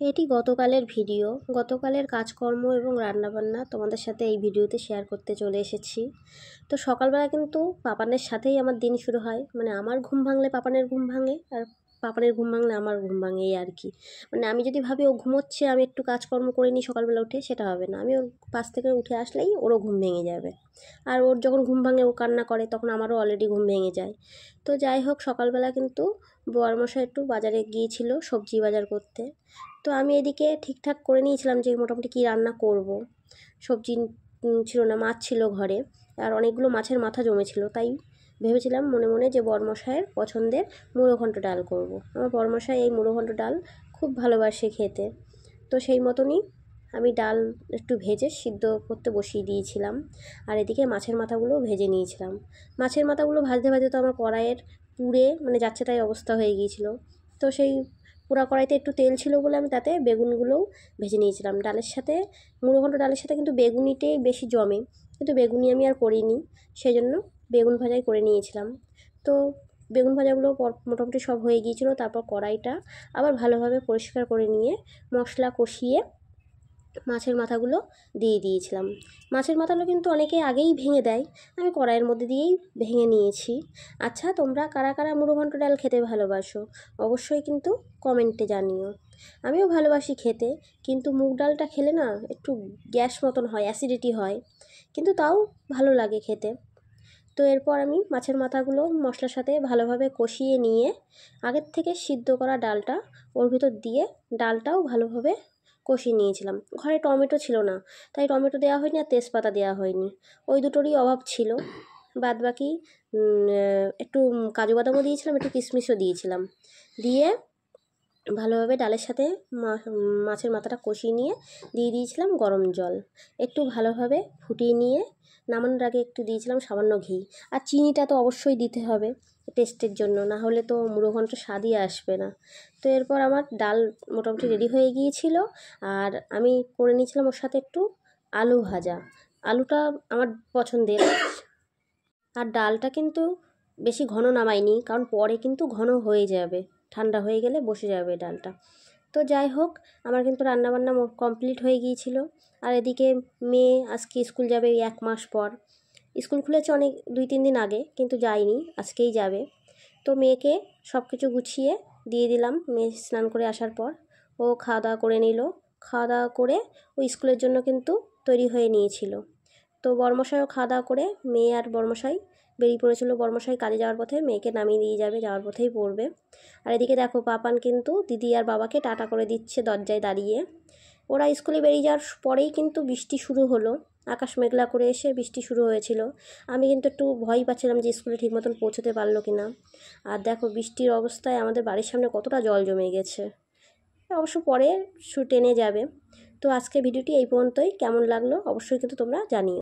এটি গতকালের ভিডিও। গতকালের কাজকর্ম এবং রান্নাবান্না তোমাদের সাথে এই ভিডিওতে শেয়ার করতে চলে এসেছি। তো সকালবেলা কিন্তু পাপানের সাথেই আমার দিন শুরু হয়। মানে আমার ঘুম ভাঙলে পাপানের ঘুম ভাঙে, আর পাপানের ঘুম ভাঙলে আমার ঘুম ভাঙে, এই আর কি। মানে আমি যদি ভাবি ও ঘুমোচ্ছে, আমি একটু কাজকর্ম করে নিই সকালবেলা উঠে, সেটা হবে না। আমি ওর পাশ থেকে উঠে আসলেই ওরও ঘুম ভেঙে যাবে। আর ওর যখন ঘুম ভাঙে, ও কান্না করে, তখন আমারও অলরেডি ঘুম ভেঙে যায়। তো যাই হোক, সকালবেলা কিন্তু বরমশাই একটু বাজারে গিয়েছিল সবজি বাজার করতে। তো আমি এদিকে ঠিকঠাক করে নিয়েছিলাম যে মোটামুটি কী রান্না করব। সবজি ছিল না, মাছ ছিল ঘরে, আর অনেকগুলো মাছের মাথা জমেছিল। তাই ভেবেছিলাম মনে মনে যে বরমশাইয়ের পছন্দের মুড়ো ঘন্ট ডাল করব। আমার বরমশাই এই মুড়ো ঘন্ট ডাল খুব ভালোবাসে খেতে। তো সেই মতনই আমি ডাল একটু ভেজে সিদ্ধ করতে বসিয়ে দিয়েছিলাম, আর এদিকে মাছের মাথাগুলোও ভেজে নিয়েছিলাম। মাছের মাথাগুলো ভাজতে ভাজতে তো আমার কড়াইয়ের পুড়ে মানে যাচ্ছে তাই অবস্থা হয়ে গিয়েছিল। তো সেই পোড়া কড়াইতে একটু তেল ছিল বলে আমি তাতে বেগুনগুলোও ভেজে নিয়েছিলাম। ডালের সাথে, মুড়ো ঘন্ট ডালের সাথে কিন্তু বেগুনিটাই বেশি জমে, কিন্তু বেগুনি আমি আর করিনি, সেই জন্য বেগুন ভাজাই করে নিয়েছিলাম। তো বেগুন ভাজাগুলো মোটামুটি সব হয়ে গিয়েছিলো। তারপর কড়াইটা আবার ভালোভাবে পরিষ্কার করে নিয়ে মশলা কষিয়ে মাছের মাথাগুলো দিয়ে দিয়েছিলাম। মাছের মাথাগুলো কিন্তু অনেকে আগেই ভেঙে দেয়, আমি কড়াইয়ের মধ্যে দিয়েই ভেঙে নিয়েছি। আচ্ছা, তোমরা কারা কারা মুড়ো ঘন্ট ডাল খেতে ভালোবাসো অবশ্যই কিন্তু কমেন্টে জানিও। আমিও ভালোবাসি খেতে, কিন্তু মুগ ডালটা খেলে না একটু গ্যাস মতন হয়, অ্যাসিডিটি হয়, কিন্তু তাও ভালো লাগে খেতে। তো এরপর আমি মাছের মাথাগুলো মশলার সাথে ভালোভাবে কষিয়ে নিয়ে আগের থেকে সিদ্ধ করা ডালটা ওর ভিতর দিয়ে ডালটাও ভালোভাবে কষিয়ে নিয়েছিলাম। ঘরে টমেটো ছিল না, তাই টমেটো দেওয়া হয়নি, আর তেজপাতা দেওয়া হয়নি, ওই দুটোরই অভাব ছিল। বাদবাকি একটু কাজু বাদামও দিয়েছিলাম, একটু কিশমিশও দিয়েছিলাম। দিয়ে ভালোভাবে ডালের সাথে মাছের মাথাটা কষিয়ে নিয়ে দিয়ে দিয়েছিলাম গরম জল। একটু ভালোভাবে ফুটিয়ে নিয়ে নামানোর আগে একটু দিয়েছিলাম সামান্য ঘি। আর চিনিটা তো অবশ্যই দিতে হবে টেস্টের জন্য, না হলে তো মুড়ো ঘন্ট স্বাদই আসবে না। তো এরপর আমার ডাল মোটামুটি রেডি হয়ে গিয়েছিল, আর আমি করে নিয়েছিলাম ওর সাথে একটু আলু ভাজা। আলুটা আমার পছন্দের। আর ডালটা কিন্তু বেশি ঘন নামাইনি, কারণ পরে কিন্তু ঘন হয়ে যাবে, ঠান্ডা হয়ে গেলে বসে যাবে ডালটা। তো যাই হোক, আমার কিন্তু রান্নাবান্না কমপ্লিট হয়ে গিয়েছিল। আর এদিকে মেয়ে আজকে স্কুল যাবে এই 1 মাস পর। স্কুল খুলেছে অনেক 2-3 দিন আগে, কিন্তু যায়নি, আজকেই যাবে। তো মেয়েকে সব কিছু গুছিয়ে দিয়ে দিলাম। মেয়ে স্নান করে আসার পর ও খাওয়া দাওয়া করে নিল। খাওয়া দাওয়া করে ও স্কুলের জন্য কিন্তু তৈরি হয়ে নিয়েছিল। তো বরমশাইও খাওয়া দাওয়া করে, মেয়ে আর বরমশাই বেরিয়ে পড়েছিল। বরমশাই কাজে যাওয়ার পথে, মেয়েকে নামিয়ে দিয়ে যাবে, যাওয়ার পথেই পড়বে। আর এদিকে দেখো, পাপান কিন্তু দিদি আর বাবাকে টাটা করে দিচ্ছে দরজায় দাঁড়িয়ে। ওরা স্কুলে বেরিয়ে যাওয়ার পরেই কিন্তু বৃষ্টি শুরু হলো। আকাশ মেঘলা করে এসে বৃষ্টি শুরু হয়েছিল। আমি কিন্তু একটু ভয় পাচ্ছিলাম যে স্কুলে ঠিক মতন পৌঁছতে পারলো কি না। আর দেখো, বৃষ্টির অবস্থায় আমাদের বাড়ির সামনে কতটা জল জমে গেছে। অবশ্য পরে টেনে যাবে। তো আজকে ভিডিওটি এই পর্যন্তই। কেমন লাগলো অবশ্যই কিন্তু তোমরা জানিও।